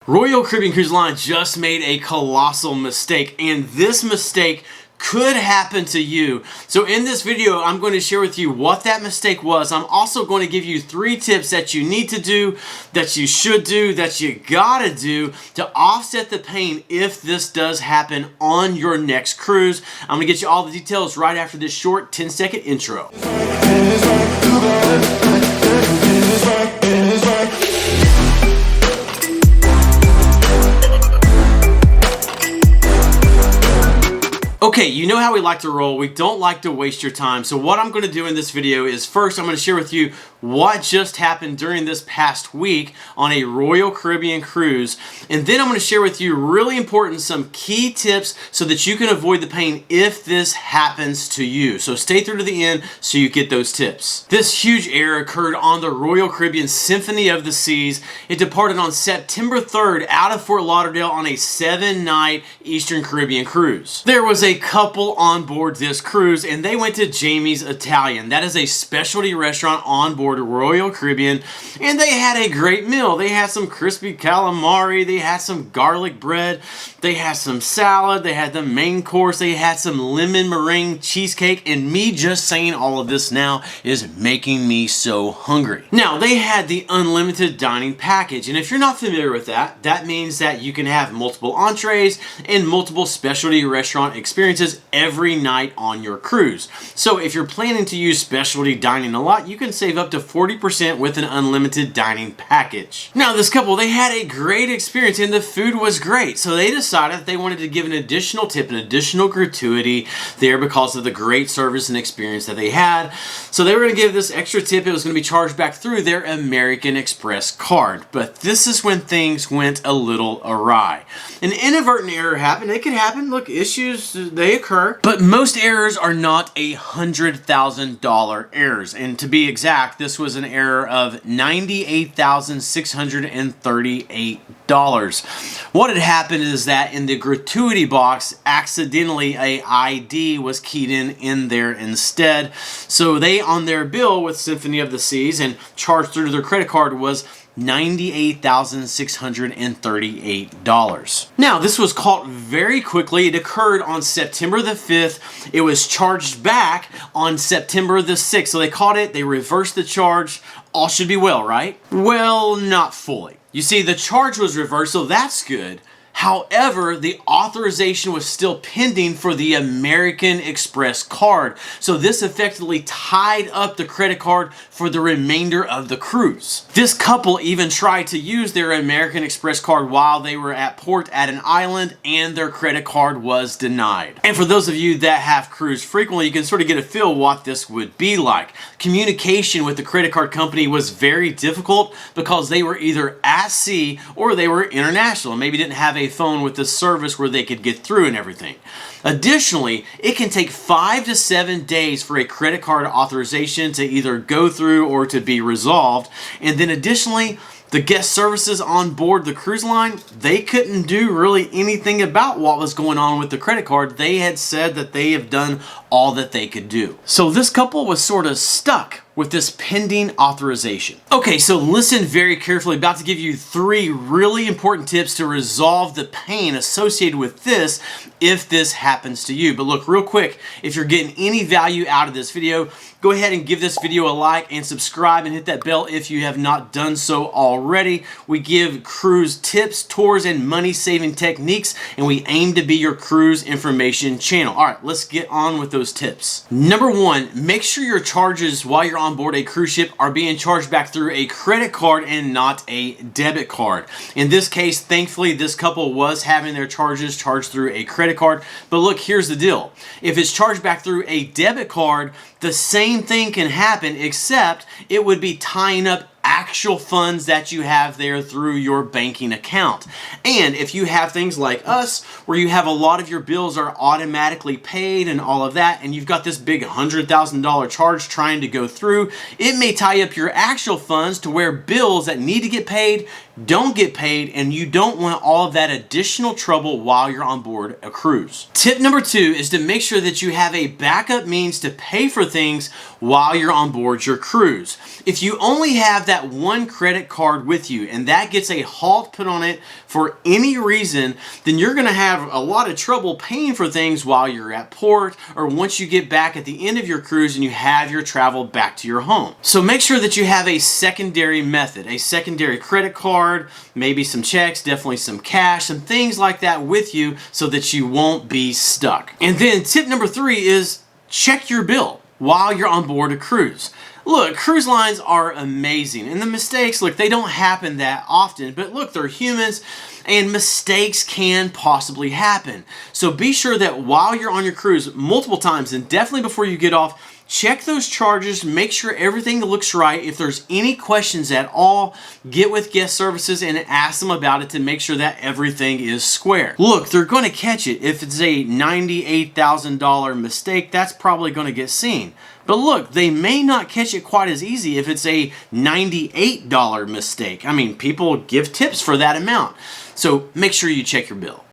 Royal Caribbean Cruise Line just made a colossal mistake, and this mistake could happen to you. So in this video, I'm going to share with you what that mistake was. I'm also going to give you 3 tips that you need to do, that you should do, that you gotta do to offset the pain if this does happen on your next cruise. I'm gonna get you all the details right after this short 10-second intro. Okay, you know how we like to roll. We don't like to waste your time. So what I'm going to do in this video is first I'm going to share with you what just happened during this past week on a Royal Caribbean cruise. And then I'm going to share with you really important some key tips so that you can avoid the pain if this happens to you. So stay through to the end so you get those tips. This huge error occurred on the Royal Caribbean Symphony of the Seas. It departed on September 3rd out of Fort Lauderdale on a 7-night Eastern Caribbean cruise. There was a couple on board this cruise and they went to Jamie's Italian. That is a specialty restaurant on board Royal Caribbean, and they had a great meal. They had some crispy calamari, they had some garlic bread, they had some salad, they had the main course, they had some lemon meringue cheesecake, and me just saying all of this now is making me so hungry. Now, they had the unlimited dining package, and if you're not familiar with that, that means that you can have multiple entrees and multiple specialty restaurant experiences every night on your cruise. So if you're planning to use specialty dining a lot, you can save up to 40% with an unlimited dining package. Now, this couple, they had a great experience and the food was great. So they decided that they wanted to give an additional tip, an additional gratuity there because of the great service and experience that they had. So they were going to give this extra tip. It was going to be charged back through their American Express card. But this is when things went a little awry. An inadvertent error happened. It could happen. Look, issues, they occur. But most errors are not $100,000 errors. And to be exact, this was an error of $98,638. What had happened is that in the gratuity box, accidentally a ID was keyed in there instead. So they, on their bill with Symphony of the Seas and charged through to their credit card, was $98,638. Now, this was caught very quickly. It occurred on September the 5th. It was charged back on September the 6th. So they caught it, they reversed the charge. All should be well, right? Well, not fully. You see, the charge was reversed, so that's good. However, the authorization was still pending for the American Express card. So this effectively tied up the credit card for the remainder of the cruise. This couple even tried to use their American Express card while they were at port at an island, and their credit card was denied. And for those of you that have cruised frequently, you can sort of get a feel what this would be like. Communication with the credit card company was very difficult because they were either at sea or they were international and maybe didn't have a phone with the service where they could get through and everything. Additionally, it can take 5 to 7 days for a credit card authorization to either go through or to be resolved. And then additionally, the guest services on board the cruise line, they couldn't do really anything about what was going on with the credit card. They had said that they have done all that they could do. So this couple was sort of stuck with this pending authorization. Okay, so listen very carefully. About to give you 3 really important tips to resolve the pain associated with this if this happens to you. But look, real quick, if you're getting any value out of this video, go ahead and give this video a like and subscribe and hit that bell if you have not done so already. We give cruise tips, tours, and money-saving techniques, and we aim to be your cruise information channel. All right, let's get on with those tips. Number 1, make sure your charges while you're on board a cruise ship are being charged back through a credit card and not a debit card. In this case, thankfully, this couple was having their charges charged through a credit card. But look, here's the deal. If it's charged back through a debit card, the same thing can happen, except it would be tying up actual funds that you have there through your banking account. And if you have things like us, where you have a lot of your bills are automatically paid and all of that, and you've got this big $100,000 charge trying to go through, it may tie up your actual funds to where bills that need to get paid don't get paid, and you don't want all of that additional trouble while you're on board a cruise. Tip number 2 is to make sure that you have a backup means to pay for things while you're on board your cruise. If you only have that one credit card with you and that gets a halt put on it for any reason, then you're going to have a lot of trouble paying for things while you're at port or once you get back at the end of your cruise and you have your travel back to your home. So make sure that you have a secondary method, a secondary credit card, maybe some checks, definitely some cash, some things like that with you so that you won't be stuck. And then tip number 3 is check your bill while you're on board a cruise. Look, cruise lines are amazing, and the mistakes, look, they don't happen that often, but look, they're humans, and mistakes can possibly happen. So be sure that while you're on your cruise multiple times, and definitely before you get off, check those charges, make sure everything looks right. If there's any questions at all, get with guest services and ask them about it to make sure that everything is square. Look, they're going to catch it. If it's a $98,000 mistake, that's probably going to get seen. But look, they may not catch it quite as easy if it's a $98 mistake. I mean, people give tips for that amount. So make sure you check your bill.